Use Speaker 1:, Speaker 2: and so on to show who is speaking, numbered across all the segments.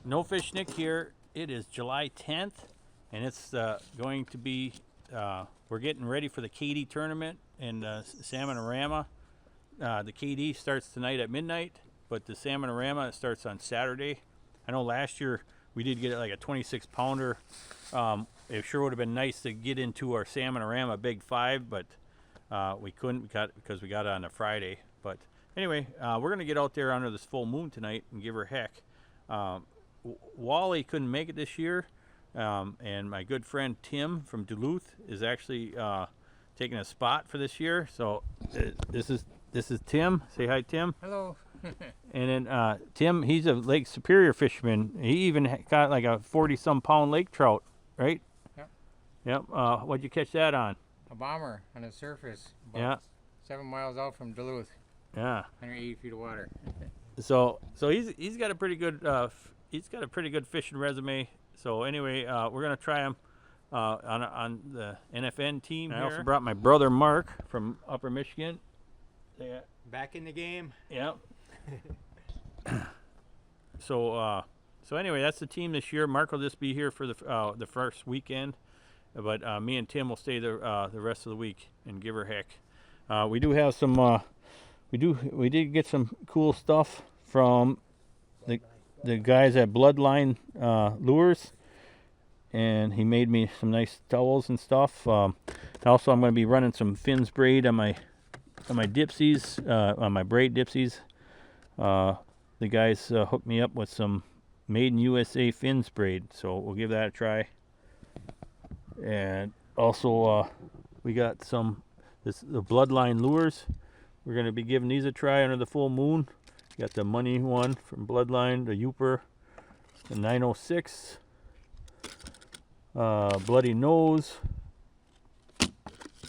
Speaker 1: No Fish Nick here. It is July 10th, and it's going to be, we're getting ready for the KD tournament in Salmon-a-Rama. The KD starts tonight at midnight, but the Salmon-a-Rama starts on Saturday. I know last year we did get like a 26 pounder. It sure would have been nice to get into our Salmon-a-Rama Big 5, but we couldn't because we got it on a Friday. But anyway, we're going to get out there under this full moon tonight and give her heck. Wally couldn't make it this year, and my good friend Tim from Duluth is actually taking a spot for this year. So this is Tim. Say hi, Tim.
Speaker 2: Hello.
Speaker 1: And then Tim, he's a Lake Superior fisherman. He even got like a 40-some pound lake trout, right?
Speaker 2: Yep.
Speaker 1: Yep. What'd you catch that on?
Speaker 2: A bomber on the surface. About
Speaker 1: Yeah.
Speaker 2: 7 miles out from Duluth.
Speaker 1: Yeah.
Speaker 2: 180 feet of water.
Speaker 1: So he's got a pretty good fishing resume. So anyway, we're gonna try him on the NFN team. I also brought my brother Mark from Upper Michigan. Yeah.
Speaker 2: Back in the game.
Speaker 1: Yep. So anyway, that's the team this year. Mark will just be here for the first weekend, but me and Tim will stay the rest of the week and give her heck. We do have some. We did get some cool stuff from the guys at Bloodline Lures, and he made me some nice towels and stuff. Also, I'm going to be running some fins braid on my dipsies, on my braid dipsies. The guys hooked me up with some Made in USA fins braid, so we'll give that a try. And also, we got the Bloodline Lures. We're going to be giving these a try under the full moon. Got the money one from Bloodline, the Youper, the 906, Bloody Nose,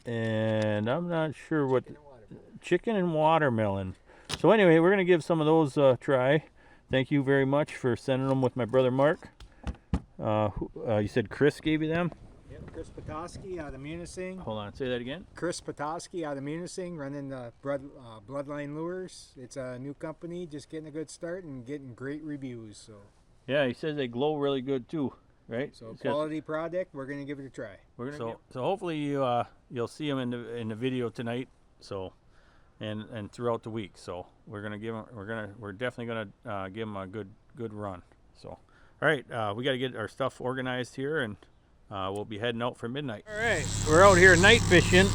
Speaker 1: and I'm not sure what, chicken and watermelon. So anyway, we're going to give some of those a try. Thank you very much for sending them with my brother Mark. You said Chris gave you them?
Speaker 3: Yep, Chris Petoskey out of Munising.
Speaker 1: Hold on, say that again.
Speaker 3: Chris Petoskey out of Munising, running the Bloodline Lures. It's a new company, just getting a good start and getting great reviews. So
Speaker 1: Yeah, he says they glow really good too, right?
Speaker 3: So quality product. We're gonna give it a try.
Speaker 1: So hopefully you'll see them in the video tonight. So and throughout the week. So we're definitely gonna give them a good run. So all right, we got to get our stuff organized here, and we'll be heading out for midnight. All right, we're out here night fishing,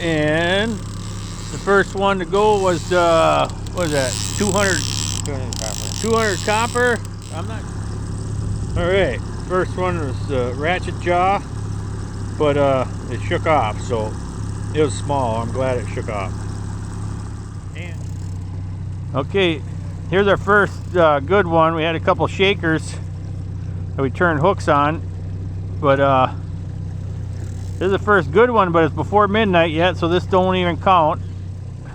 Speaker 1: and the first one to go was what was that? 200 copper. I'm not. All right, first one was ratchet jaw, but it shook off, so it was small. I'm glad it shook off. Okay, here's our first good one. We had a couple shakers that we turned hooks on, but this is the first good one, but it's before midnight yet, so this don't even count.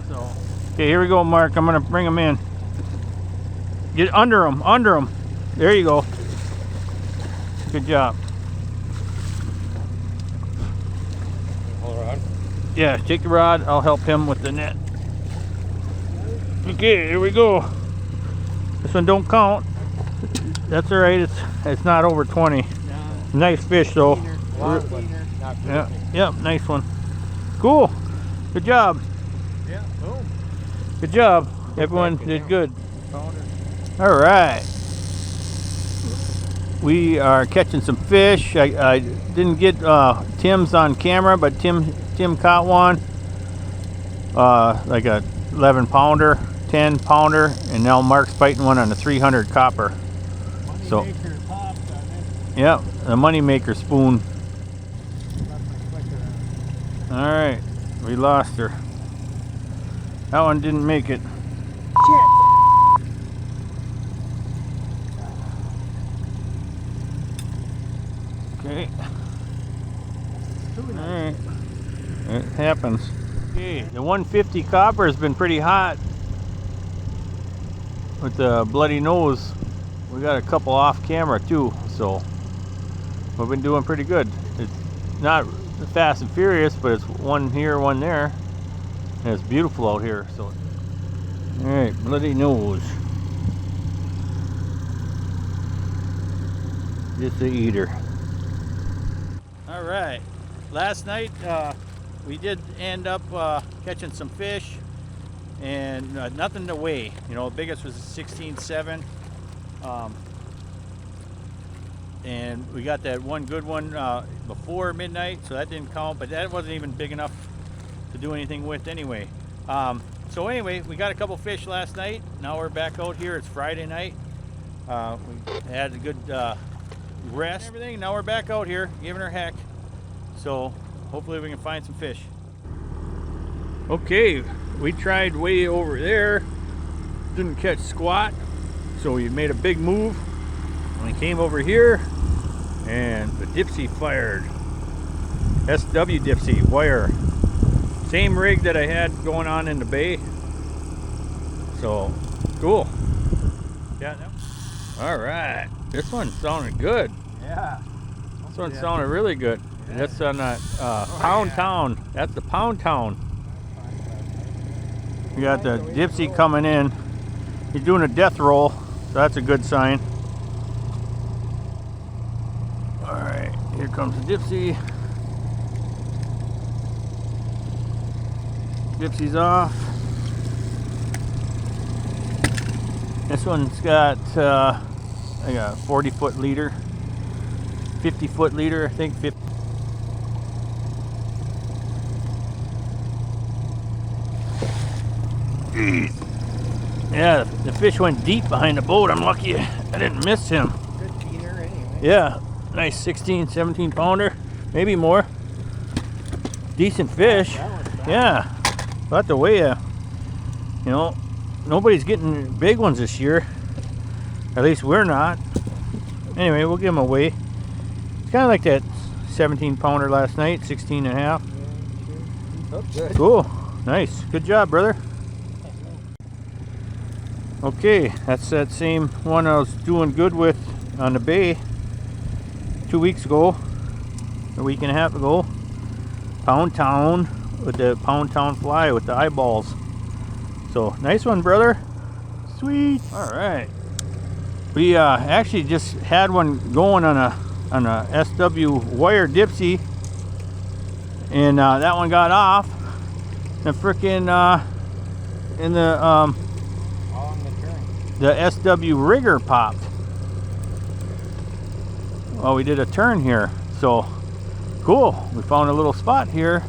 Speaker 1: So okay, here we go, Mark. I'm gonna bring them in. Get under them. There you go. Good job.
Speaker 2: Hold rod.
Speaker 1: Yeah, take the rod. I'll help him with the net. Okay, here we go. This one don't count. That's all right. It's not over 20. Nice fish though. Yeah, nice one. Cool. Good job.
Speaker 2: Yeah. Boom.
Speaker 1: Good job. Everyone did good. All right. We are catching some fish. I didn't get Tim's on camera, but Tim caught one. Like a 11 pounder, 10 pounder, and now Mark's biting one on a 300 copper. So, yeah, the money maker spoon. All right, we lost her. That one didn't make it. Okay. All right. It happens. Okay, the 150 copper has been pretty hot with the bloody nose. We got a couple off camera too, so we've been doing pretty good. It's not fast and furious, but it's one here, one there, and it's beautiful out here. So, all right, bloody nose. Just a eater. All right. Last night we did end up catching some fish, and nothing to weigh. You know, the biggest was a 16.7. And we got that one good one before midnight, so that didn't count, but that wasn't even big enough to do anything with anyway. So anyway, we got a couple fish last night. Now we're back out here. It's Friday night. We had a good rest and everything. Now we're back out here giving her heck. So hopefully we can find some fish. Okay, we tried way over there. Didn't catch squat. So we made a big move. And we came over here and the Dipsy fired. SW Dipsy wire. Same rig that I had going on in the bay. So cool. Yeah. All right. This one sounded good.
Speaker 2: Yeah.
Speaker 1: This one sounded really good. Yeah. That's on that Pound Town. That's the Pound Town. We got the Dipsy coming in. He's doing a death roll, so that's a good sign. All right, here comes the Dipsy. Dipsy's off. This one's got I got a 40-foot leader, 50-foot leader, I think. 50. Yeah, the fish went deep behind the boat. I'm lucky I didn't miss him.
Speaker 3: Good feeder anyway.
Speaker 1: Yeah, nice 16, 17 pounder, maybe more. Decent fish. Yeah, but the way you know, nobody's getting big ones this year. At least we're not. Anyway, we'll give them away. It's kind of like that 17 pounder last night, 16 and a half.
Speaker 3: Oh, good.
Speaker 1: Cool, nice, good job, brother. Okay, that's that same one I was doing good with on the bay 2 weeks ago, a week and a half ago. Pound Town with the Pound Town fly with the eyeballs. So nice one, brother. Sweet. All right. We actually just had one going on a SW wire Dipsy, and that one got off. The frickin' in the SW rigger popped. Well, we did a turn here, so cool. We found a little spot here.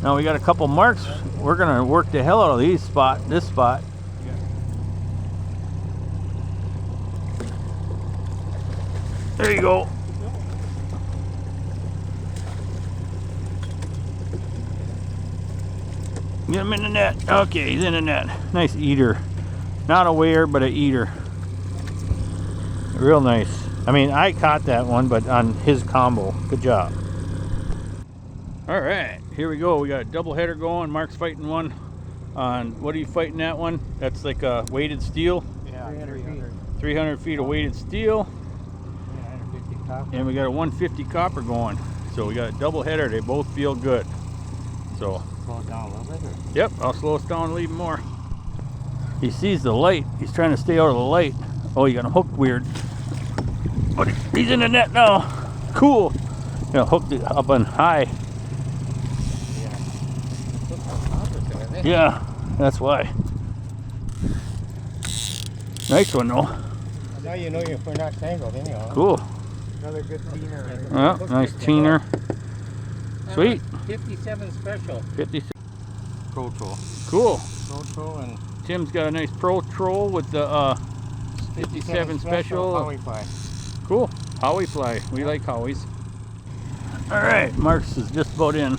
Speaker 1: Now we got a couple marks. We're gonna work the hell out of this spot. There you go. Get him in the net. Okay, he's in the net. Nice eater. Not a weir, but a eater. Real nice. I mean, I caught that one, but on his combo. Good job. All right, here we go. We got a double header going. Mark's fighting one on, what are you fighting that one? That's like a weighted steel.
Speaker 3: Yeah, 300 feet.
Speaker 1: 300 feet of weighted steel.
Speaker 3: 150 copper.
Speaker 1: And we got a 150 copper going. So we got a double header. They both feel good. So
Speaker 3: Slow it down a little bit.
Speaker 1: yep, I'll slow us down a little more. He sees the light. He's trying to stay out of the light. Oh, you got him hooked weird. But he's in the net now. Cool. You know, hooked it up on high. Yeah, that's why. Nice one though.
Speaker 3: Now you know if we're not tangled anyhow.
Speaker 1: Cool.
Speaker 3: Another good teener.
Speaker 1: Yeah, nice teener. Sweet.
Speaker 3: 57 special.
Speaker 1: 50.
Speaker 3: Pro Troll.
Speaker 1: Cool.
Speaker 3: Pro Troll and
Speaker 1: Tim's got a nice Pro Troll with the 57 special.
Speaker 3: Howie fly.
Speaker 1: Cool. Howie fly. We like Howies. All right, Mark's is just about in.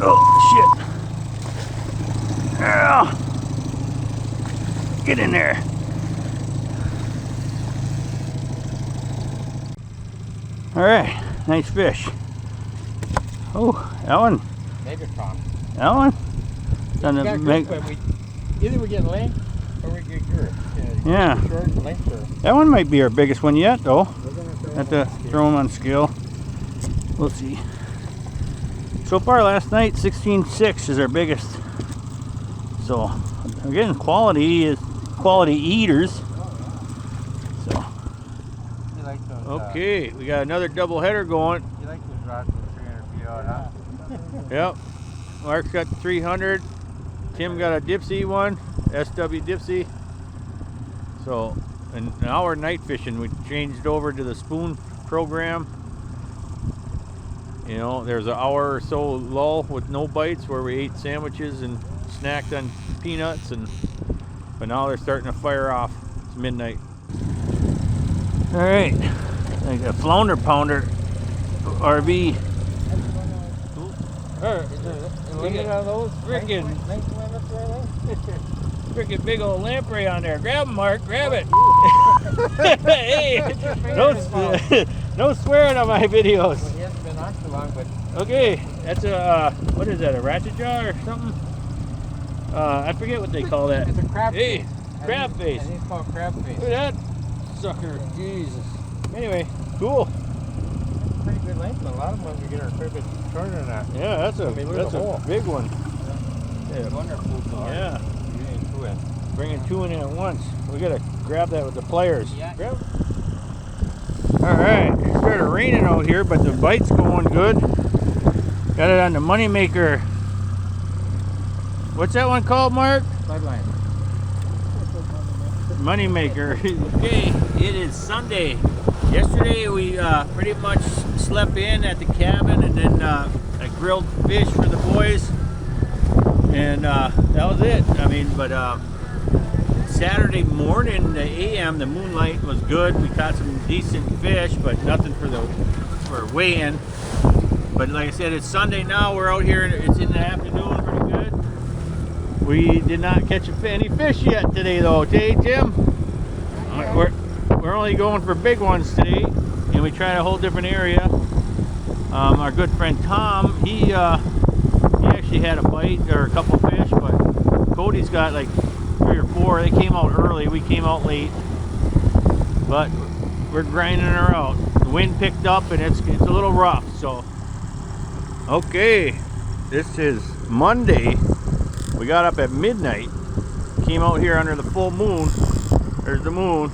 Speaker 1: Oh, shit. Yeah. Get in there. All right, nice fish. Oh, that one.
Speaker 3: Megatron.
Speaker 1: That one. Done
Speaker 3: We
Speaker 1: a
Speaker 3: got
Speaker 1: meg-
Speaker 3: good, but either we get length or we get girth.
Speaker 1: Yeah.
Speaker 3: Short length or
Speaker 1: That one might be our biggest one yet, though.
Speaker 3: we're gonna throw
Speaker 1: Have to throw them on scale. We'll see. So far last night, 16.6 is our biggest. So again, quality is quality eaters. So
Speaker 2: You like those,
Speaker 1: okay, we got another double header going.
Speaker 2: you like those rods with 300 feet out, huh?
Speaker 1: Yep. Mark's got 300. Tim got a dipsy one, SW dipsy. So, and now we're night fishing. We changed over to the spoon program. You know, there's an hour or so lull with no bites where we ate sandwiches and snacked on peanuts, but now they're starting to fire off. It's midnight. All right, like a flounder pounder RV.
Speaker 2: Limit on those?
Speaker 1: Frickin'
Speaker 2: Nice limits there,
Speaker 1: freaking big old lamprey on there. Grab him, Mark. Grab it. Hey, no swearing on my videos.
Speaker 2: Well, he hasn't been on too long, but
Speaker 1: Okay, that's a what is that? A ratchet jaw or something? I forget what they call that.
Speaker 2: it's a crab
Speaker 1: Hey,
Speaker 2: face.
Speaker 1: crab face.
Speaker 2: I think it's called crab face.
Speaker 1: Look at that sucker. Jesus. Anyway, cool.
Speaker 2: Pretty good length, but a lot of them we get our fair bit shorter than that.
Speaker 1: Yeah, that's a
Speaker 2: I mean, look at
Speaker 1: that's
Speaker 2: the
Speaker 1: a
Speaker 2: hole.
Speaker 1: big one. Yeah.
Speaker 2: Wonderful car.
Speaker 1: Yeah.
Speaker 2: You're getting two in.
Speaker 1: Bringing two in at once. We gotta grab that with the pliers.
Speaker 2: Yeah.
Speaker 1: Grab. All right, it started raining out here, but the bite's going good. Got it on the moneymaker. What's that one called, Mark?
Speaker 2: Sideline.
Speaker 1: Moneymaker. Okay, it is Sunday. Yesterday we pretty much slept in at the cabin, and then I grilled fish for the boys, and that was it. I mean, but Saturday morning, the AM, the moonlight was good. We caught some decent fish, but nothing for weigh-in. But like I said, it's Sunday now. We're out here. It's in the afternoon, pretty good. We did not catch any fish yet today, though. Okay, Tim? We're only going for big ones today, and we tried a whole different area. Our good friend Tom, he actually had a bite or a couple fish, but Cody's got like 3 or 4. They came out early. We came out late, but we're grinding her out. The wind picked up, and it's a little rough. So, okay, this is Monday. We got up at midnight. Came out here under the full moon. There's the moon.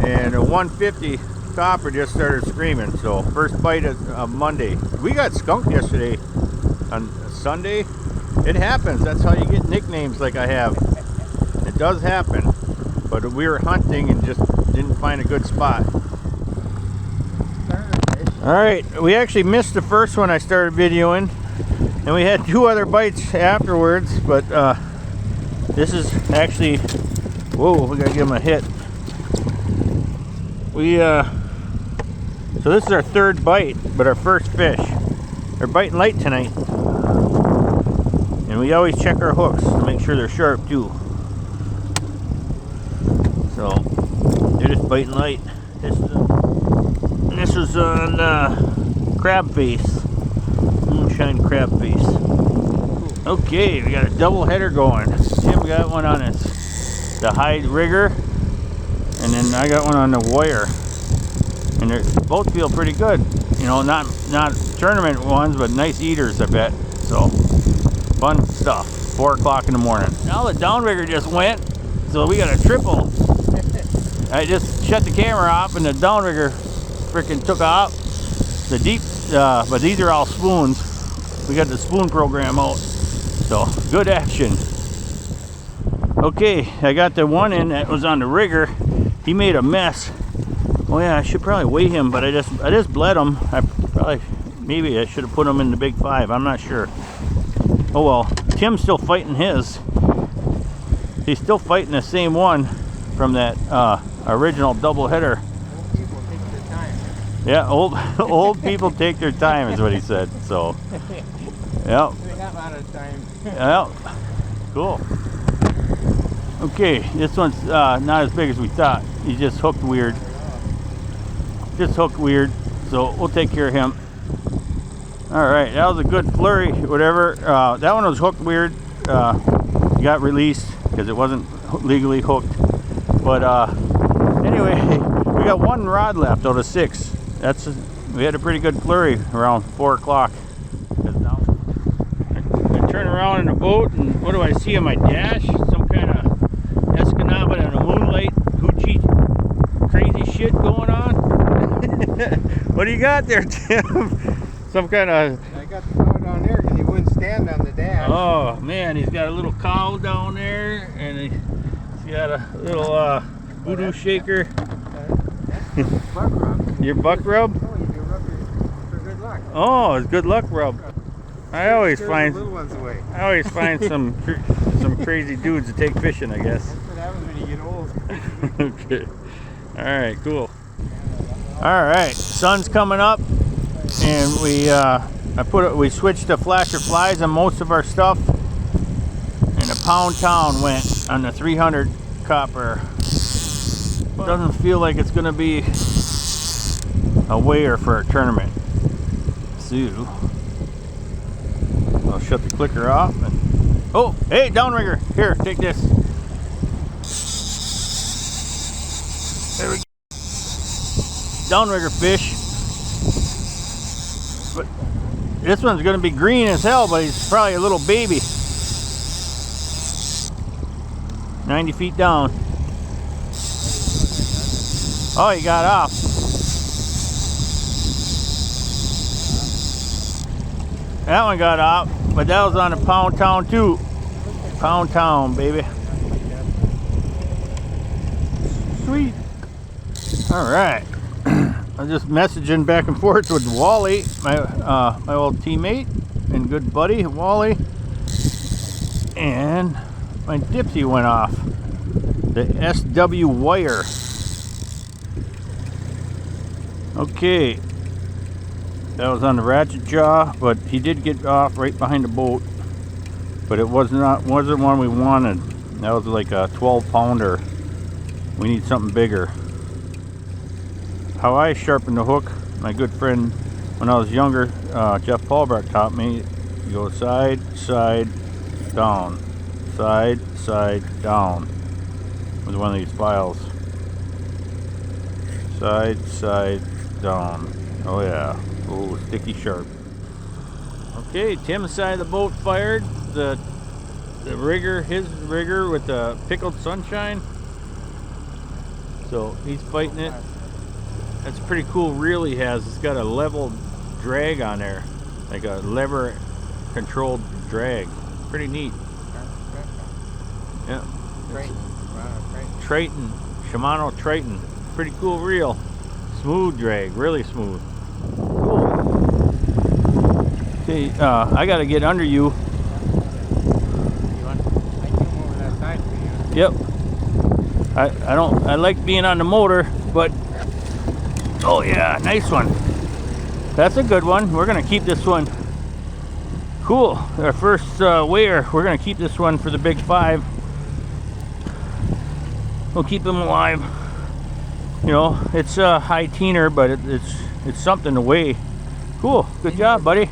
Speaker 1: And a 150 copper just started screaming. So first bite of Monday. We got skunked yesterday on Sunday. It happens. That's how you get nicknames like I have. It does happen. But we were hunting and just didn't find a good spot. Alright, we actually missed the first one I started videoing. And we had 2 other bites afterwards. But this is actually... Whoa, we gotta give him a hit. So this is our 3rd bite, but our first fish. They're biting light tonight. And we always check our hooks to make sure they're sharp too. So they're just biting light. This was on crab face. Moonshine crab face. Okay, we got a double header going. Tim got one on the hide rigger. And then I got one on the wire, and they both feel pretty good. You know, not tournament ones, but nice eaters, I bet. So fun stuff. 4 o'clock in the morning. Now the downrigger just went, so we got a triple. I just shut the camera off, and the downrigger freaking took off. The deep, but these are all spoons. We got the spoon program out, so good action. Okay, I got the one in that was on the rigger. He made a mess. Oh yeah, I should probably weigh him, but I just bled him. Maybe I should have put him in the big 5. I'm not sure. Oh well. Tim's still fighting his. He's still fighting the same one from that original double header.
Speaker 2: Old people take their time.
Speaker 1: Yeah, old people take their time is what he said. So, yeah.
Speaker 2: We got a lot of time.
Speaker 1: Yeah. Cool. Okay, this one's not as big as we thought. He just hooked weird. So we'll take care of him. Alright, that was a good flurry, whatever. That one was hooked weird. Got released because it wasn't legally hooked. But anyway, we got 1 rod left out of 6. That's We had a pretty good flurry around 4 o'clock. I turn around in the boat, and what do I see on my dash? Some kind of Escanaba and a moonlight hoochie crazy shit going on. What do you got there, Tim? Some kind of...
Speaker 2: I got the cow down there because he wouldn't stand on the dash.
Speaker 1: Oh man, he's got a little cow down there, and he's got a little voodoo shaker.
Speaker 2: That's buck rub.
Speaker 1: Your buck rub?
Speaker 2: Oh, you do rub for good luck.
Speaker 1: Oh, it's good luck rub. I always
Speaker 2: Scare
Speaker 1: find
Speaker 2: the little ones away.
Speaker 1: I always find some crazy dudes to take fishing, I guess.
Speaker 2: That's what happens when you get old.
Speaker 1: Okay. All right, cool. All right, sun's coming up, and we switched to flasher flies on most of our stuff, and the Pound Town went on the 300 copper. Doesn't feel like it's gonna be a weigher for a tournament. So I'll shut the clicker off. And, oh, hey, downrigger, here, take this. There we go. Downrigger fish. But this one's gonna be green as hell, but he's probably a little baby. 90 feet down. Oh, he got off. That one got off, but that was on the Pound Town too. Pound Town, baby. Sweet. All right. I'm just messaging back and forth with Wally, my old teammate and good buddy, Wally. And my Dipsy went off. The SW wire. Okay. That was on the ratchet jaw, but he did get off right behind the boat. But it wasn't one we wanted. That was like a 12 pounder. We need something bigger. How I sharpen the hook, my good friend when I was younger, Jeff Paulbrock taught me. You go side, side, down. Side, side, down. With one of these files. Side, side, down. Oh yeah. Oh, sticky sharp. Okay, Tim's side of the boat fired. The rigger, his rigger with the pickled sunshine. So he's fighting it. That's a pretty cool reel he has. It's got a level drag on there, like a lever controlled drag. Pretty neat. Yeah. Triton, Shimano Triton. Pretty cool reel. Smooth drag, really smooth. Cool. Okay, I gotta get under you.
Speaker 2: I came over that side for you.
Speaker 1: Yep. I like being on the motor, but oh yeah, nice one. That's a good one. We're gonna keep this one. Cool. Our first weigher. We're gonna keep this one for the big 5. We'll keep them alive. You know, it's a high teener, but it's something to weigh. Cool. Good job, buddy.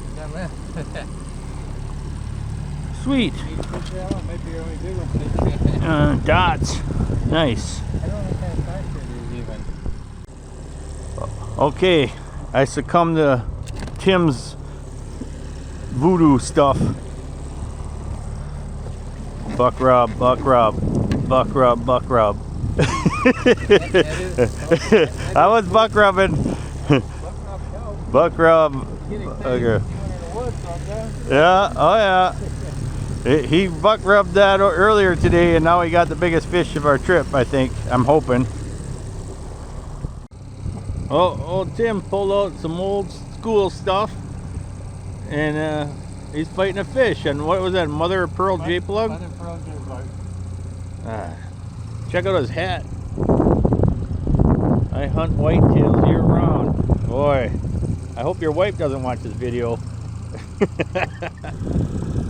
Speaker 1: Sweet. Dots. Nice.
Speaker 2: I don't know what kind of size it is even.
Speaker 1: Okay, I succumbed to Tim's voodoo stuff. Buck rub, buck rub, buck rub, buck rub. I was buck rubbing. Buck rub. Okay. Yeah, oh yeah. He buck rubbed that earlier today, and now he got the biggest fish of our trip, I think. I'm hoping. Oh, Tim pulled out some old school stuff, and he's fighting a fish. And what was that, mother of pearl J plug?
Speaker 2: Mother of pearl J plug.
Speaker 1: Check out his hat. I hunt whitetails year round. Boy, I hope your wife doesn't watch this video.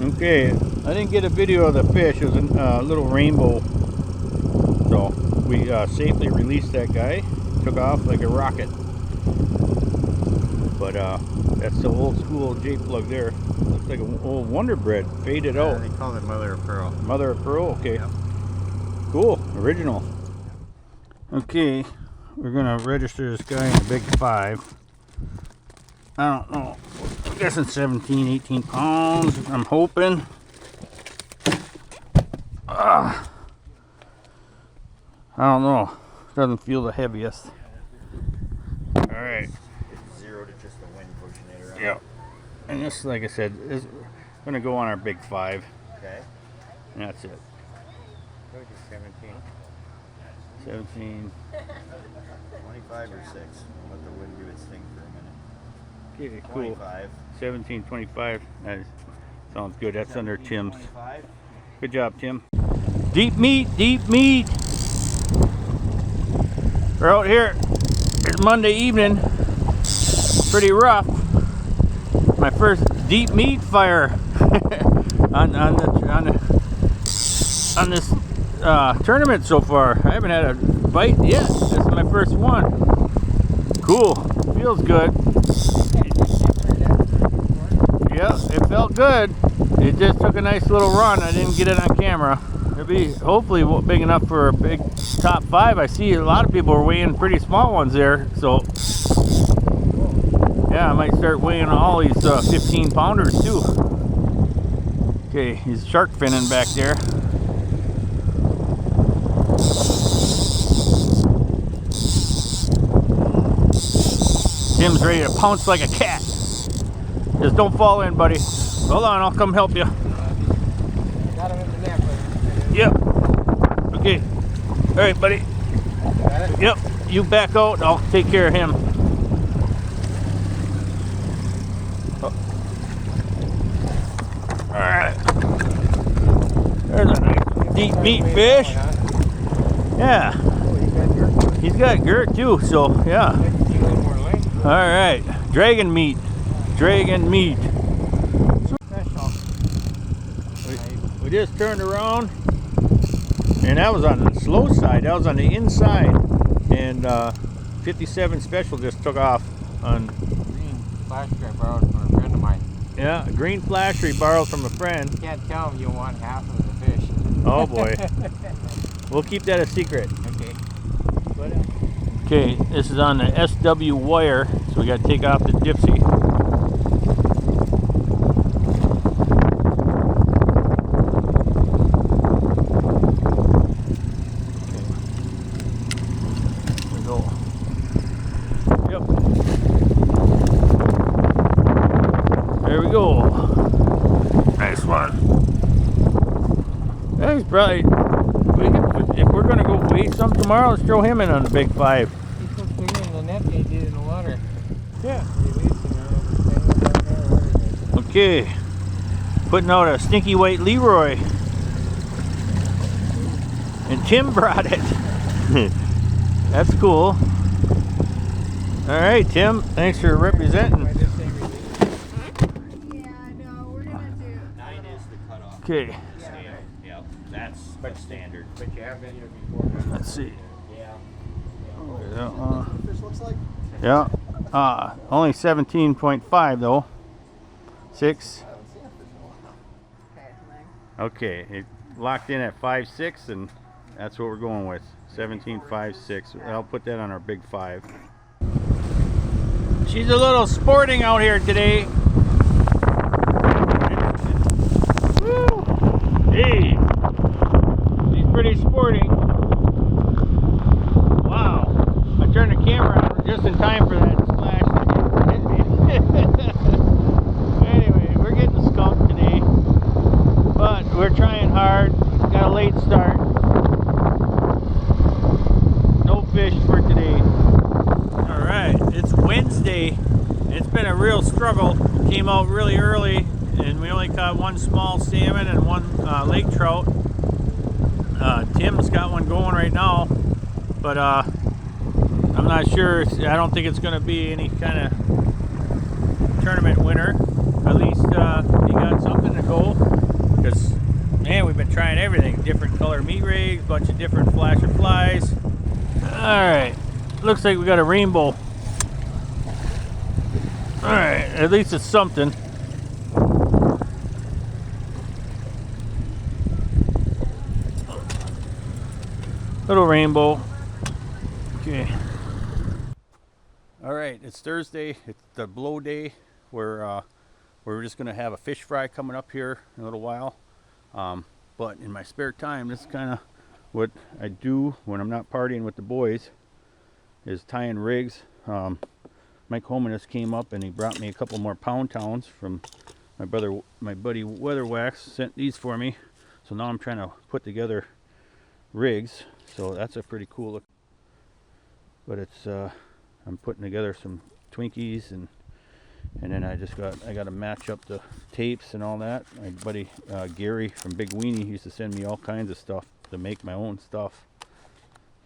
Speaker 1: Okay, I didn't get a video of the fish. It was a little rainbow. So we safely released that guy. Took off like a rocket. But that's the old school J plug there. Looks like an old Wonder Bread faded out.
Speaker 2: They call it mother of pearl.
Speaker 1: Mother of pearl. Okay.
Speaker 2: Yep.
Speaker 1: Cool. Original. Okay, we're gonna register this guy in the big 5. I don't know. I'm guessing 17, 18 pounds. I'm hoping. I don't know. Doesn't feel the heaviest. All right.
Speaker 4: It's 0 to just the wind pushing it around.
Speaker 1: Yep. And this, like I said, is going to go on our big 5.
Speaker 4: Okay.
Speaker 1: And that's it.
Speaker 2: 17.
Speaker 1: 17.
Speaker 4: 25 or 6. Let the wind do its thing for a minute.
Speaker 1: Okay, cool.
Speaker 4: 25.
Speaker 1: 17, 25. That sounds good. That's under
Speaker 4: 17,
Speaker 1: Tim's.
Speaker 4: 25.
Speaker 1: Good job, Tim. Deep meat, deep meat. We're out here. It's Monday evening. Pretty rough. My first deep meat fire on this tournament so far. I haven't had a bite yet. This is my first one. Cool. Feels good. Yeah, it felt good. It just took a nice little run. I didn't get it on camera. It'll be hopefully big enough for a big top 5. I see a lot of people are weighing pretty small ones there. So yeah, I might start weighing all these 15 pounders too. Okay, he's shark finning back there. Tim's ready to pounce like a cat. Just don't fall in, buddy. Hold on, I'll come help you.
Speaker 2: Got him in the net.
Speaker 1: Yep. Okay. All right, buddy.
Speaker 2: Got it?
Speaker 1: Yep. You back out. I'll take care of him. All right. There's a nice deep meat fish. Yeah. He's got girt too. So yeah. All right. Dragon meat. Dragon meat. We just turned around, and that was on the slow side. That was on the inside, and 57 special just took off on.
Speaker 2: Green flasher I borrowed from a friend of mine.
Speaker 1: Yeah, a green flasher he borrowed from a friend.
Speaker 2: You can't tell him you want half of the fish.
Speaker 1: Oh boy, we'll keep that a secret.
Speaker 2: Okay.
Speaker 1: Okay, this is on the SW wire, so we got to take off the dipsy. Probably, if we're going to go weigh some tomorrow, let's throw him in on the big 5.
Speaker 2: He's so bigger in the net than he did in the water.
Speaker 1: Yeah. Okay. Putting out a stinky white Leroy. And Tim brought it. That's cool. All right, Tim. Thanks for representing.
Speaker 5: Yeah, no, we're gonna do.
Speaker 4: 9 is the cutoff.
Speaker 1: Okay.
Speaker 4: Yeah, that's standard.
Speaker 2: But you have been here before.
Speaker 1: Let's see.
Speaker 4: Yeah.
Speaker 5: Fish looks like.
Speaker 1: Yeah. Only 17.5 though. 6. Okay. It locked in at 5.6, and that's what we're going with. 17.56. I'll put that on our big 5. She's a little sporting out here today. Woo. Hey. She's pretty sporting. Wow. I turned the camera on just in time for that splash that hit me. Anyway, we're getting skunked today. But we're trying hard. Got a late start. No fish for today. Alright, it's Wednesday. It's been a real struggle. Came out really early, and we only caught 1 small salmon and 1 lake trout. Tim's got one going right now, but I'm not sure. I don't think it's going to be any kind of tournament winner. At least he got something to go, because man, we've been trying everything. Different color meat rigs, bunch of different flasher flies. Alright, looks like we got a rainbow. Alright, at least it's something. Little rainbow. Okay. All right, it's Thursday. It's the blow day. We're just gonna have a fish fry coming up here in a little while. But in my spare time, this is kind of what I do when I'm not partying with the boys, is tying rigs. Mike Holman just came up and he brought me a couple more pound towns from my buddy Weather Wax sent these for me. So now I'm trying to put together rigs. So that's a pretty cool look. But it's I'm putting together some Twinkies and then I got to match up the tapes and all that. My buddy Gary from Big Weenie used to send me all kinds of stuff to make my own stuff.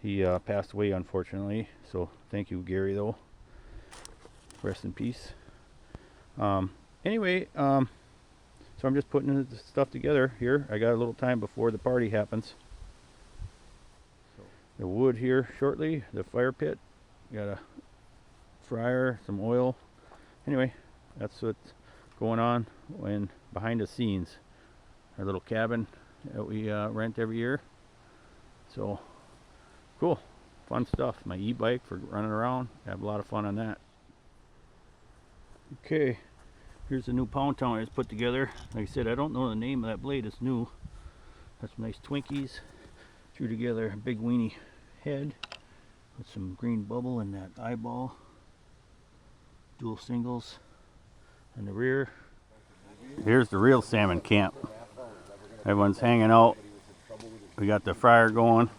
Speaker 1: He passed away unfortunately, so thank you Gary though. Rest in peace. Anyway, so I'm just putting the stuff together here. I got a little time before the party happens. So the wood here shortly, the fire pit, got a fryer, some oil. Anyway, that's what's going on when behind the scenes. Our little cabin that we rent every year. So cool, fun stuff. My e-bike for running around. Have a lot of fun on that. Okay, here's the new pound town I just put together. Like I said, I don't know the name of that blade. It's new. Got some nice Twinkies. Threw together a Big Weenie head with some green bubble in that eyeball. Dual singles in the rear. Here's the real salmon camp. Everyone's hanging out. We got the fryer going.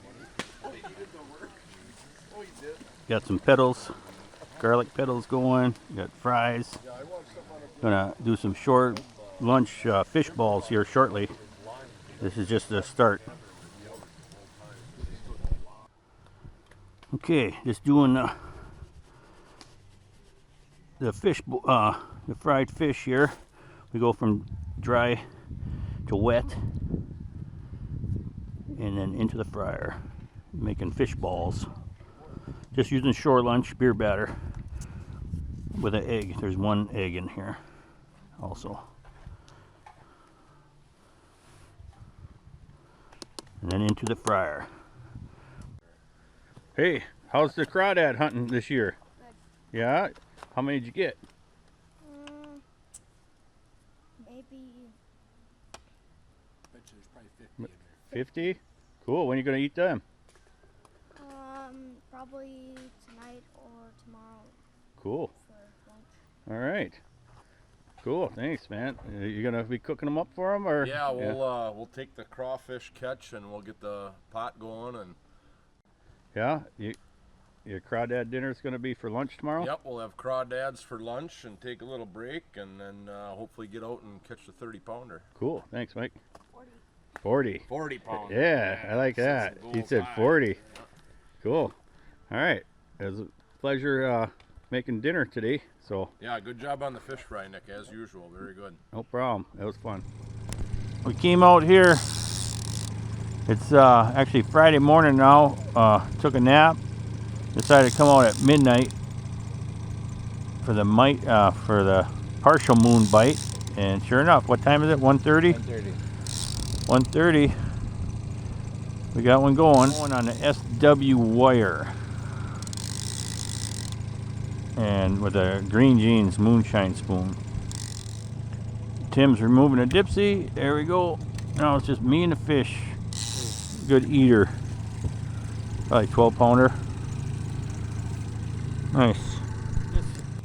Speaker 1: Got some pedals, garlic pedals going. Got fries. Gonna do some short lunch fish balls here shortly. This is just the start. Okay, just doing the fish, the fried fish here. We go from dry to wet and then into the fryer, making fish balls. Just using shore lunch beer batter with an egg. There's one egg in here also. And then into the fryer. Hey, how's the crawdad hunting this year?
Speaker 5: Good.
Speaker 1: Yeah? How many did you get?
Speaker 5: Maybe.
Speaker 3: Bet you there's probably 50 in there.
Speaker 1: 50? Cool. When are you going to eat them?
Speaker 5: Probably tonight or tomorrow
Speaker 1: Cool.
Speaker 5: for lunch.
Speaker 1: All right. Cool. Thanks, man. You going to be cooking them up for them? Or?
Speaker 6: Yeah, we'll take the crawfish catch and we'll get the pot going and
Speaker 1: Yeah? Your crawdad dinner is going to be for lunch tomorrow?
Speaker 6: yep, we'll have crawdads for lunch and take a little break and then hopefully get out and catch the 30-pounder.
Speaker 1: Cool. Thanks, Mike.
Speaker 5: 40.
Speaker 1: 40.
Speaker 6: 40-pounder.
Speaker 1: Yeah, I like that. He said 40. Cool. All right. It was a pleasure making dinner today. So
Speaker 6: Yeah, good job on the fish fry, Nick, as usual. Very good.
Speaker 1: no problem. It was fun. We came out here. It's actually Friday morning now. Took a nap. Decided to come out at midnight for the partial moon bite. And sure enough, what time is it? 1:30? 1:30. We got one going on the SW wire. And with a Green Jeans moonshine spoon. Tim's removing a dipsy. There we go. Now it's just me and the fish. Good eater. Probably 12-pounder. Nice.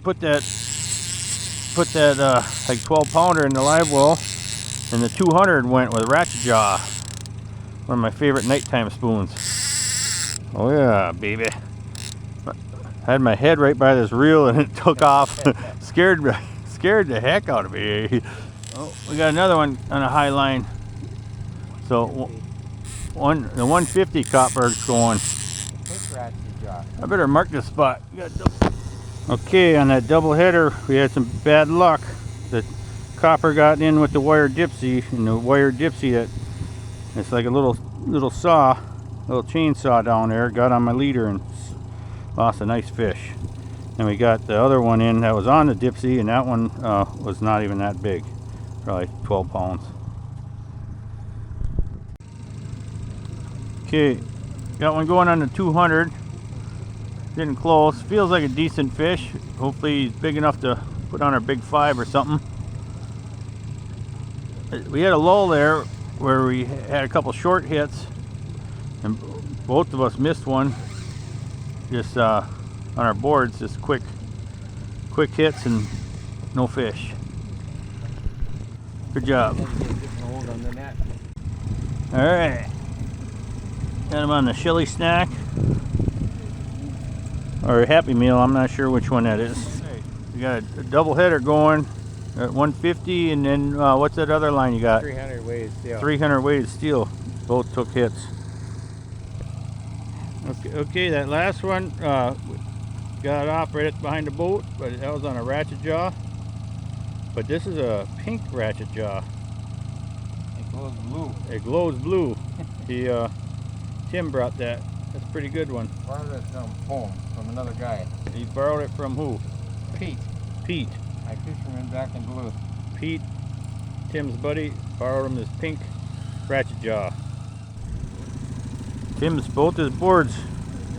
Speaker 1: Put that like 12-pounder in the live well, and the 200 went with ratchet jaw. One of my favorite nighttime spoons. Oh yeah, baby. I had my head right by this reel and it took off. scared the heck out of me. Oh, we got another one on a high line. So the 150 copper's going. I better mark this spot. Okay, on that double header, we had some bad luck. The copper got in with the wire dipsy, and the wire dipsy it's like a little saw, little chainsaw down there, got on my leader and lost a nice fish. And we got the other one in that was on the dipsy, and that one was not even that big, probably 12 pounds. Okay, got one going on the 200. Getting close. Feels like a decent fish. Hopefully he's big enough to put on our big 5 or something. We had a lull there where we had a couple short hits, and both of us missed one. Just on our boards, just quick hits and no fish. Good job. All right, got him on the Chili Snack or Happy Meal. I'm not sure which one that is. We got a double header going at 150, and then what's that other line you got?
Speaker 2: 300 weighted steel.
Speaker 1: 300 weighted steel. Both took hits. Okay, that last one got off right behind the boat, but that was on a ratchet jaw. But this is a pink ratchet jaw.
Speaker 2: It glows blue.
Speaker 1: It glows blue. Tim brought that. That's a pretty good one.
Speaker 2: Borrowed it from home from another guy.
Speaker 1: He borrowed it from who?
Speaker 2: Pete.
Speaker 1: Pete.
Speaker 2: My fisherman back in Duluth.
Speaker 1: Pete, Tim's buddy, borrowed him this pink ratchet jaw. Both his boards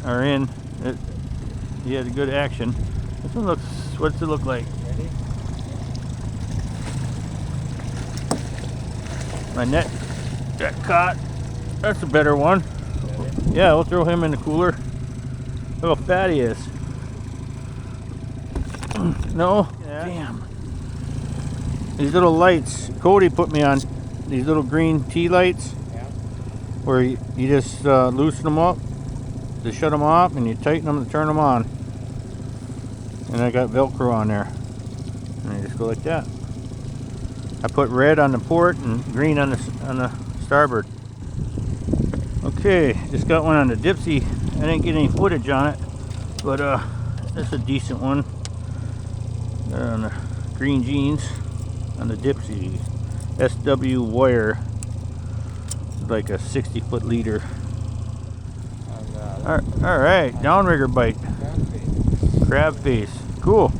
Speaker 1: are in. He had a good action. This one looks, what's it look like?
Speaker 2: Ready?
Speaker 1: My net got caught. That's a better one. Yeah, we'll throw him in the cooler. Look how fat he is. No? Yeah. Damn. These little lights, Cody put me on these little green tea lights.
Speaker 2: Yeah.
Speaker 1: Where you just loosen them up to shut them off, and you tighten them to turn them on. And I got Velcro on there. And I just go like that. I put red on the port and green on the starboard. Okay, just got one on the Dipsy. I didn't get any footage on it, but that's a decent one. On the green jeans on the Dipsy. SW wire, like a 60-foot leader. All right, downrigger bite. Crab face. Cool.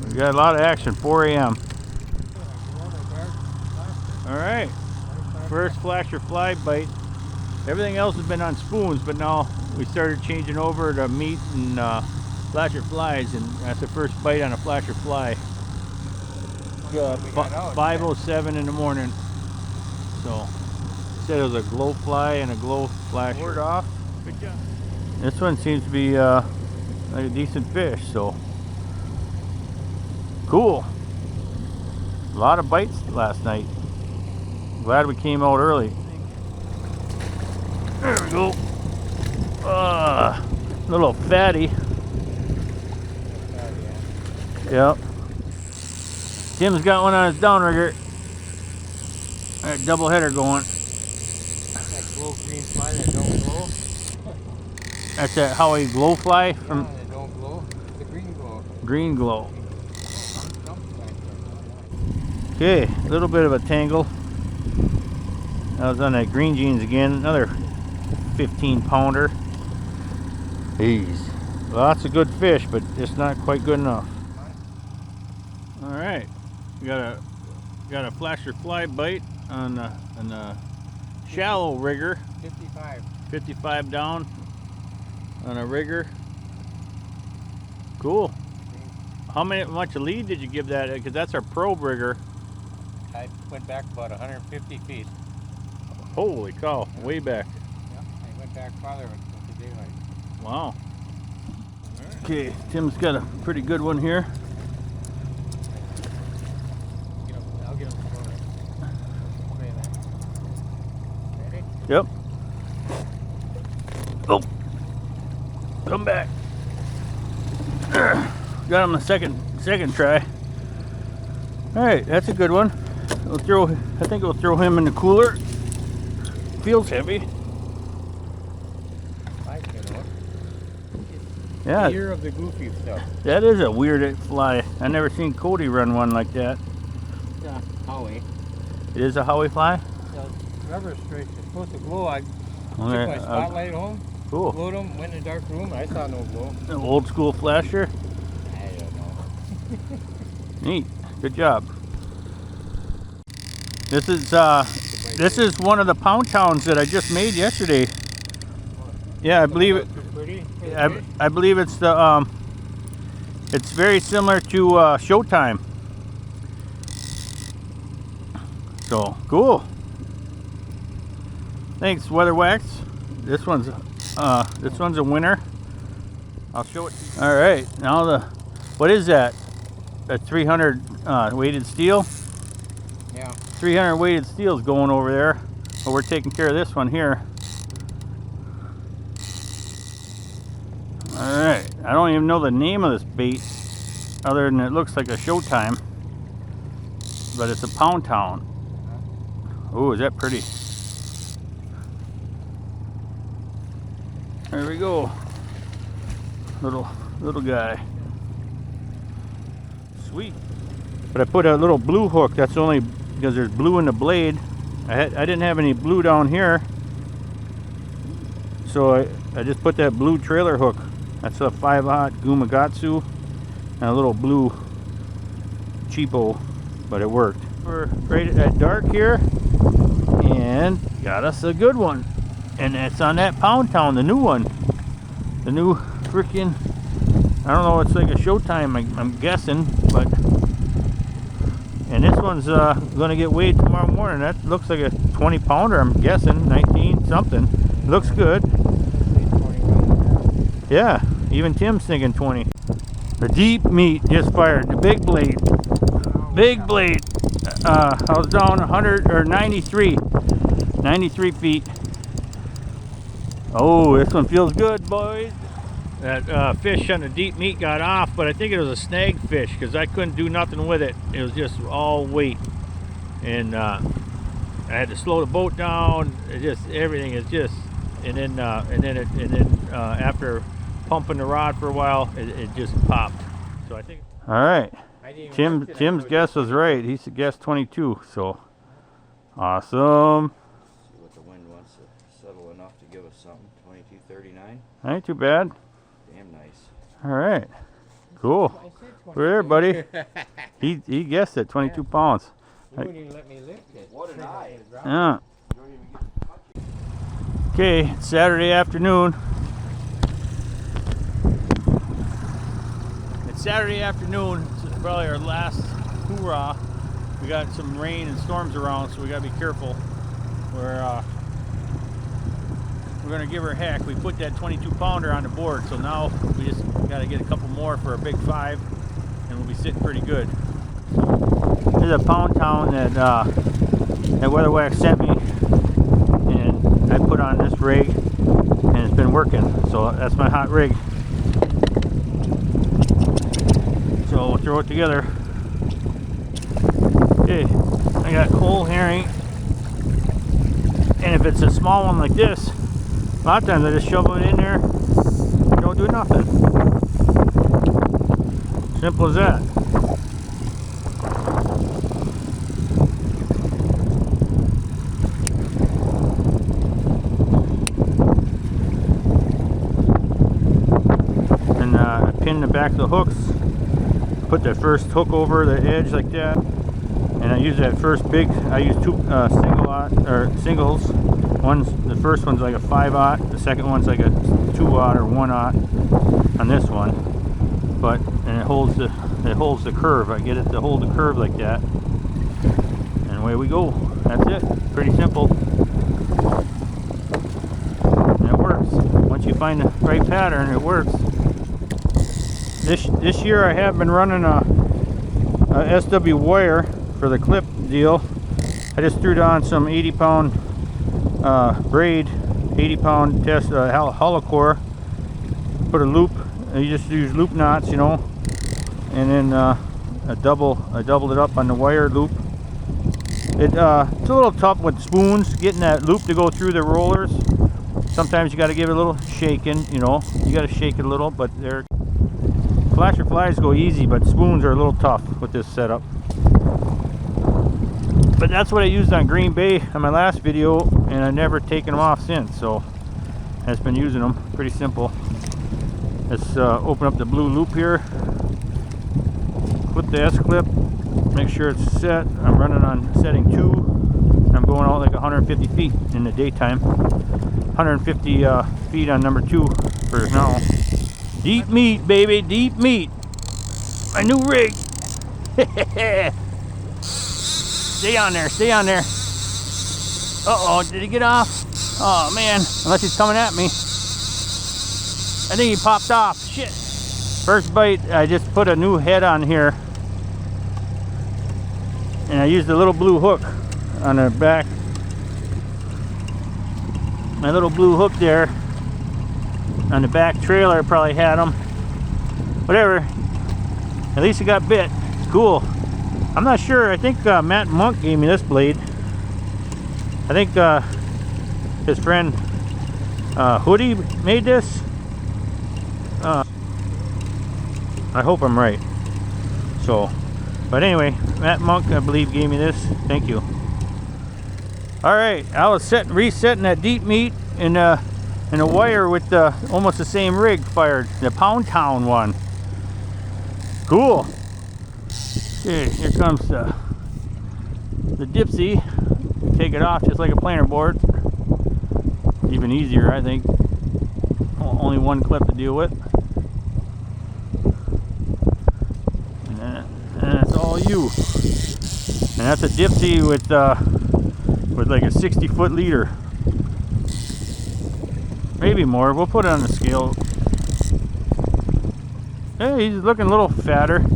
Speaker 1: We got a lot of action. 4 a.m. All right. First flasher fly bite. Everything else has been on spoons, but now we started changing over to meat and flasher flies, and that's the first bite on a flasher fly. 5:07 in the morning. So said it was a glow fly and a glow flasher. Word off. Good job. This one seems to be like a decent fish, so cool. A lot of bites last night. Glad we came out early. There we go. Little fatty. Yep. Tim's got one on his downrigger. Alright, double header going.
Speaker 2: That glow green fly that don't glow.
Speaker 1: That's that Howie glow fly from
Speaker 2: That don't glow. The green glow.
Speaker 1: Green Glow. Okay, a little bit of a tangle. I was on that green jeans again. Another 15 pounder. Jeez. Lots of good fish, but just not quite good enough. All right, got a flasher fly bite on the shallow rigger.
Speaker 2: 55.
Speaker 1: 55 down on a rigger. Cool. How much lead did you give that? Because that's our probe rigger.
Speaker 2: I went back about 150 feet.
Speaker 1: Holy cow! Way back.
Speaker 2: Yeah, I went back farther with the daylight.
Speaker 1: Wow. Okay, Tim's got a pretty good one here.
Speaker 2: I'll get him for it. Ready?
Speaker 1: Yep. Oh, come back. Got him the second try. All right, that's a good one. I think we'll throw him in the cooler. Feels heavy.
Speaker 2: 5 kilo.
Speaker 1: Yeah,
Speaker 2: Year of the goofy stuff.
Speaker 1: that is a weird fly. I never seen Cody run one like that.
Speaker 2: Yeah, Howie.
Speaker 1: It is a Howie fly.
Speaker 2: Rubber streaks. It's supposed to glow. I took
Speaker 1: Okay,
Speaker 2: my spotlight home,
Speaker 1: cool.
Speaker 2: glowed them, went in a dark room. I saw no glow.
Speaker 1: An old school flasher.
Speaker 2: I don't know.
Speaker 1: Neat. Good job. This is one of the pound towns that I just made yesterday. Yeah, I believe it.
Speaker 2: Too pretty.
Speaker 1: I believe it's the it's very similar to Showtime. So cool. Thanks, Weather Wax. This one's a winner. I'll show it to you. All right, now what is that? A 300 weighted steel?
Speaker 2: Yeah.
Speaker 1: 300 weighted steel is going over there. But we're taking care of this one here. All right, I don't even know the name of this bait, other than it looks like a Showtime, but it's a Pound Town. Oh, is that pretty? There we go. Little guy. Sweet. But I put a little blue hook. That's only because there's blue in the blade. I didn't have any blue down here, so I just put that blue trailer hook. That's a 5/0 Gumagatsu and a little blue cheapo, but it worked. We're right at dark here and got us a good one, and it's on that Pound Town, the new one, the new freaking, I don't know, it's like a Showtime, I'm guessing, but and this one's gonna get weighed tomorrow morning. That looks like a 20 pounder, I'm guessing, 19 something. Looks good. Yeah, even Tim's thinking 20. The deep meat just fired, the big blade. Big blade. I was down 100 or 93 feet. Oh, this one feels good, boys. That fish on the deep meat got off, but I think it was a snag fish because I couldn't do nothing with it. It was just all weight, and I had to slow the boat down. It just, everything is just, and then after pumping the rod for a while, it just popped. So I think. All right, Tim's guess was right. He guessed 22. So awesome.
Speaker 4: See what the wind wants to settle enough to give us something. 22.39.
Speaker 1: Ain't too bad.
Speaker 4: Damn nice.
Speaker 1: All right, cool. We're there, buddy. He guessed it, 22 pounds.
Speaker 2: You wouldn't even let me lift it.
Speaker 4: What an eye.
Speaker 1: Yeah. Okay, it's Saturday afternoon. It's Saturday afternoon. This is probably our last hoorah. We got some rain and storms around, so we gotta be careful. We're gonna give her heck. We put that 22 pounder on the board, so now we just gotta get a couple more for a big 5, and we'll be sitting pretty good. This is a Pound Town that Weather Wax sent me, and I put on this rig, and it's been working. So that's my hot rig. So we'll throw it together. Okay, I got whole herring, and if it's a small one like this, a lot of times I just shovel it in there, don't do nothing. Simple as that. And I pin the back of the hooks, put the first hook over the edge like that, and I use that first big, I use two singles. The first one's like a 5/0, the second one's like a 2/0 or 1/0 on this one, and it holds the curve. I get it to hold the curve like that, and away we go. That's it. Pretty simple, and it works. Once you find the right pattern, it works. This year I have been running a SW wire for the clip deal. I just threw down some 80-pound braid, 80-pound test hollow core. Put a loop. You just use loop knots, you know, and then I doubled it up on the wire loop. It's a little tough with spoons getting that loop to go through the rollers. Sometimes you got to give it a little shaking, you know. You got to shake it a little, but flasher flies go easy, but spoons are a little tough with this setup. But that's what I used on Green Bay on my last video, and I've never taken them off since, so I've just been using them. Pretty simple. Let's open up the blue loop here, put the S-clip, make sure it's set. I'm running on setting 2. I'm going out like 150 feet in the daytime. 150 feet on number 2 for now. Deep meat, baby, deep meat. My new rig. Stay on there, stay on there. Uh-oh, did he get off? Oh man, unless he's coming at me. I think he popped off. Shit. First bite, I just put a new head on here. And I used a little blue hook on the back. My little blue hook there on the back trailer probably had him. Whatever. At least he got bit. Cool. I'm not sure. I think Matt Monk gave me this blade. I think his friend Hoodie made this. I hope I'm right. So, but anyway, Matt Monk, I believe, gave me this. Thank you. All right, I was resetting that deep meat in a wire with almost the same rig fired, the Pound Town one. Cool. Okay, here comes the Dipsy. Take it off just like a planer board. Even easier, I think. Only one clip to deal with. And that's all you. And that's a Dipsy with like a 60-foot leader. Maybe more. We'll put it on the scale. Hey, he's looking a little fatter.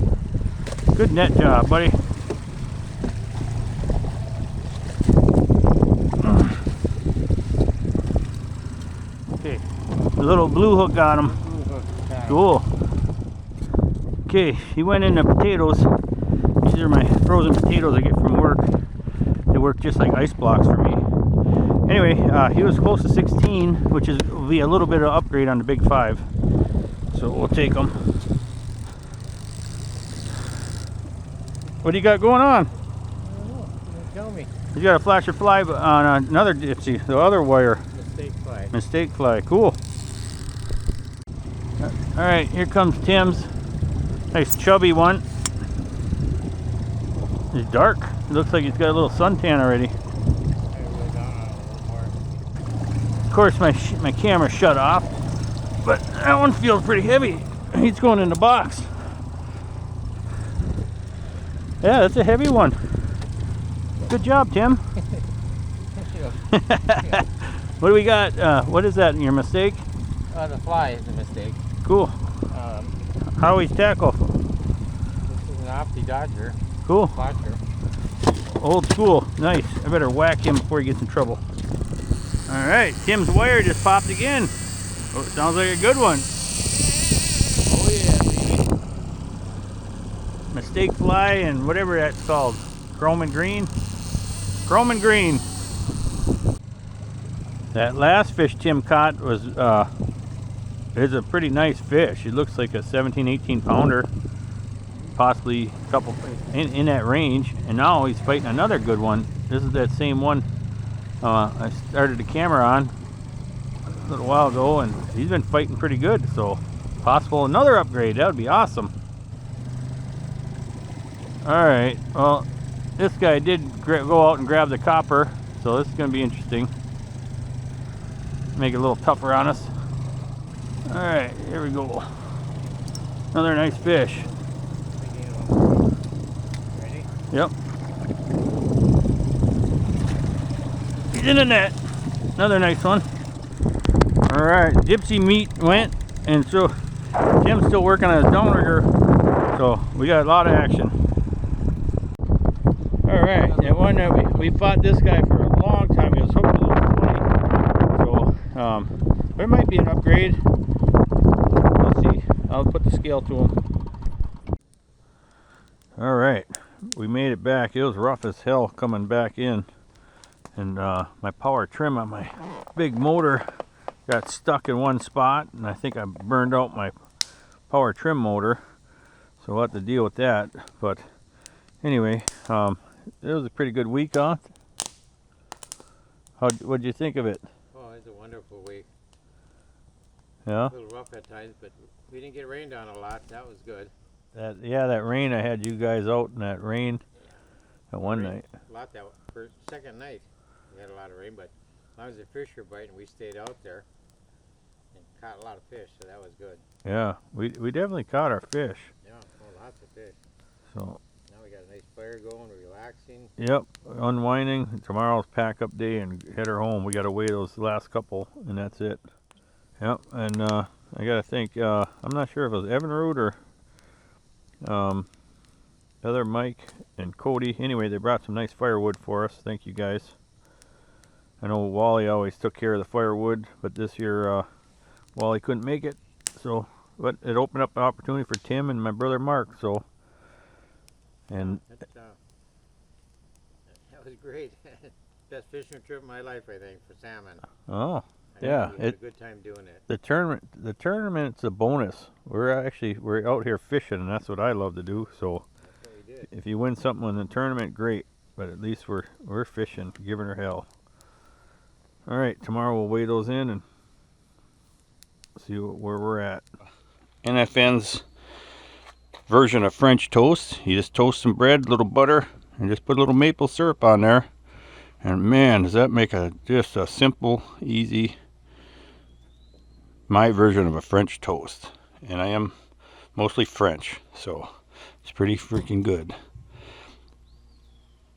Speaker 1: Good net job, buddy. Okay, the little blue hook got him. Cool. Okay, he went in the potatoes. These are my frozen potatoes I get from work. They work just like ice blocks for me. Anyway, he was close to 16, which will be a little bit of upgrade on the Big 5. So we'll take him. What do you got going on?
Speaker 2: I don't know. You tell me.
Speaker 1: You got a flasher fly on another Dipsy, the other wire.
Speaker 2: Mistake fly.
Speaker 1: Mistake fly, cool. All right, here comes Tim's. Nice chubby one. It's dark. It looks like he's got a little suntan already. Of course, my camera shut off, but that one feels pretty heavy. He's going in the box. Yeah, that's a heavy one. Good job, Tim. What do we got? What is that in your mistake?
Speaker 2: The fly is a mistake.
Speaker 1: Cool. How he's tackle?
Speaker 2: This is an Opti Dodger.
Speaker 1: Cool.
Speaker 2: Flasher.
Speaker 1: Old school. Nice. I better whack him before he gets in trouble. All right, Tim's wire just popped again. Oh, sounds like a good one. Oh yeah, baby. Mistake fly and whatever that's called. Chrome and green. Chrome and green. That last fish Tim caught was is a pretty nice fish. It looks like a 17, 18 pounder. Possibly a couple in that range. And now he's fighting another good one. This is that same one I started the camera on a little while ago, and he's been fighting pretty good. So possible another upgrade. That would be awesome. All right, well, this guy did go out and grab the copper, so this is going to be interesting. Make it a little tougher on us. All right, here we go. Another nice fish.
Speaker 2: Ready?
Speaker 1: Yep. He's in the net. Another nice one. All right, Dipsy meat went, and so Tim's still working on his downrigger, so we got a lot of action. All right, that one that we fought this guy for a long time. He was hooked a little funny, so there might be an upgrade. Let's see. I'll put the scale to him. All right, we made it back. It was rough as hell coming back in, and my power trim on my big motor got stuck in one spot, and I think I burned out my power trim motor, so we'll have to deal with that. But anyway, it was a pretty good week, huh? What'd you think of it?
Speaker 2: Oh, it's a wonderful week.
Speaker 1: Yeah?
Speaker 2: A little rough at times, but we didn't get rained on a lot. That was good.
Speaker 1: That rain, I had you guys out in that rain that one night.
Speaker 2: A lot that first, second night. We had a lot of rain, but as long as the fish were biting, we stayed out there. And caught a lot of fish, so that was good.
Speaker 1: Yeah, we definitely caught our fish.
Speaker 2: Yeah, well, lots of fish.
Speaker 1: So,
Speaker 2: Now we got a nice fire going, relaxing.
Speaker 1: yep, unwinding. Tomorrow's pack up day and head her home. We got to weigh those last couple, and that's it. Yep, and I got to think, I'm not sure if it was Evinrude or other Mike and Cody. Anyway, they brought some nice firewood for us. Thank you guys. I know Wally always took care of the firewood, but this year Wally couldn't make it. So, but it opened up an opportunity for Tim and my brother Mark. So, and
Speaker 2: That was great. Best fishing trip of my life, I think, for salmon.
Speaker 1: oh,
Speaker 2: I
Speaker 1: yeah,
Speaker 2: we had a good time doing it.
Speaker 1: the tournament's a bonus. We're out here fishing, and that's what I love to do. So,
Speaker 2: That's what we did.
Speaker 1: if you win something in the tournament, great. But at least we're fishing, giving her hell. All right, tomorrow we'll weigh those in and see where we're at. NFN's version of French toast. You just toast some bread, a little butter, and just put a little maple syrup on there. And man, does that make just a simple, easy, my version of a French toast. And I am mostly French, so it's pretty freaking good.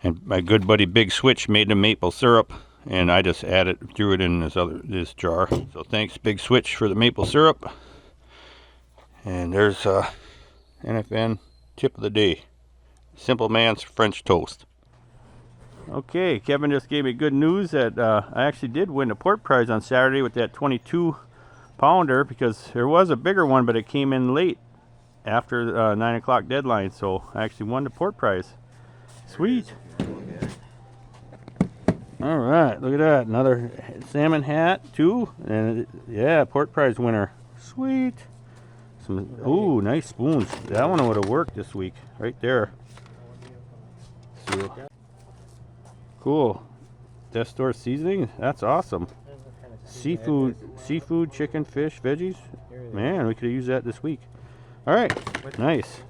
Speaker 1: And my good buddy Big Switch made the maple syrup, and I just threw it in this jar. So thanks Big Switch for the maple syrup. And there's NFN tip of the day. Simple man's French toast. Okay, Kevin just gave me good news that I actually did win the port prize on Saturday with that 22 pounder, because there was a bigger one, but it came in late after 9 o'clock deadline, so I actually won the port prize. Sweet. All right, look at that, another salmon hat too, and yeah, port prize winner. Sweet. Ooh, nice spoons. That one would have worked this week, right there. So, cool. Death Store seasoning. That's awesome. Seafood, chicken, fish, veggies. Man, we could have used that this week. All right, nice.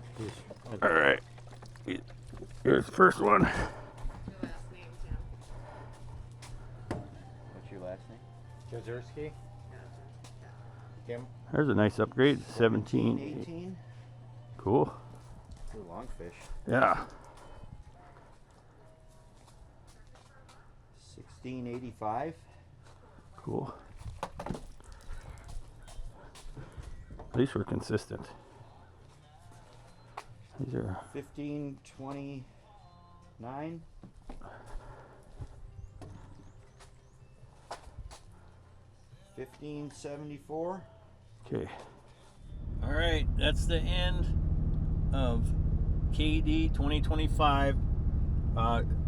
Speaker 1: All right, here's the first one.
Speaker 4: What's your last name?
Speaker 2: Jazerski? Kim?
Speaker 1: There's a nice upgrade. 17,
Speaker 4: 18.
Speaker 1: cool.
Speaker 4: Good long fish.
Speaker 1: Yeah.
Speaker 4: 1685.
Speaker 1: Cool. At least we're consistent. These are
Speaker 4: 1529. 1574.
Speaker 1: okay. All right, that's the end of KD 2025.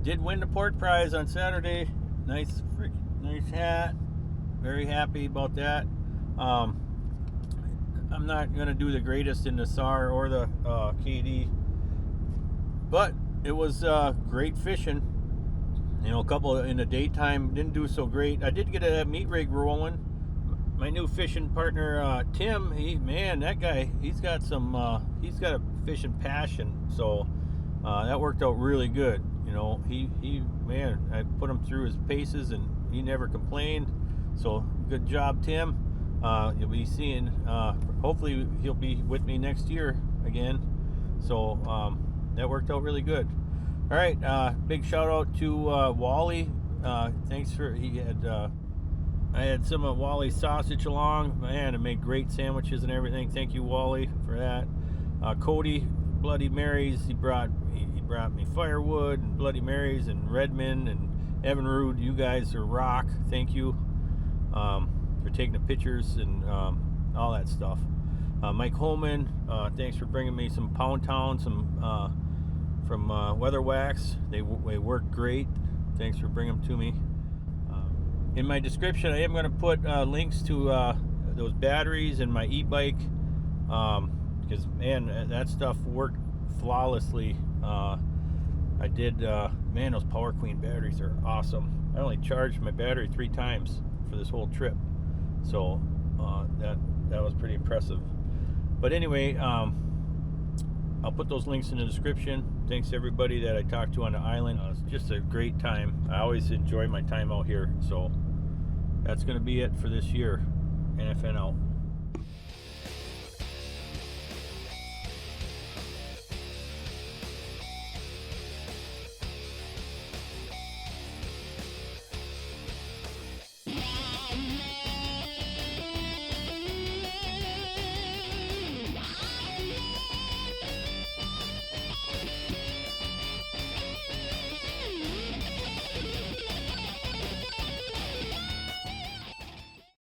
Speaker 1: Did win the port prize on Saturday. Nice hat. Very happy about that. I'm not gonna do the greatest in the SAR or the KD, but it was great fishing. You know, a couple in the daytime didn't do so great. I did get a meat rig rolling. My new fishing partner Tim, that guy, he's got a fishing passion, so that worked out really good. You know, I put him through his paces and he never complained. So good job, Tim. You'll be seeing, hopefully he'll be with me next year again. So that worked out really good. All right, big shout out to Wally. Thanks for, I had some of Wally's sausage along. Man, it made great sandwiches and everything. Thank you, Wally, for that. Cody, Bloody Marys, he brought me firewood and Bloody Marys, and Redmond and Evinrude. You guys are rock. Thank you for taking the pictures and all that stuff. Mike Holman, thanks for bringing me some Pound Town, from Weather Wax. They work great. Thanks for bringing them to me. In my description, I am going to put links to those batteries and my e-bike, because man, that stuff worked flawlessly. I did, man, those Power Queen batteries are awesome. I only charged my battery 3 times for this whole trip, so that was pretty impressive. But anyway, I'll put those links in the description. Thanks to everybody that I talked to on the island. It's just a great time. I always enjoy my time out here. So that's going to be it for this year. NFN out.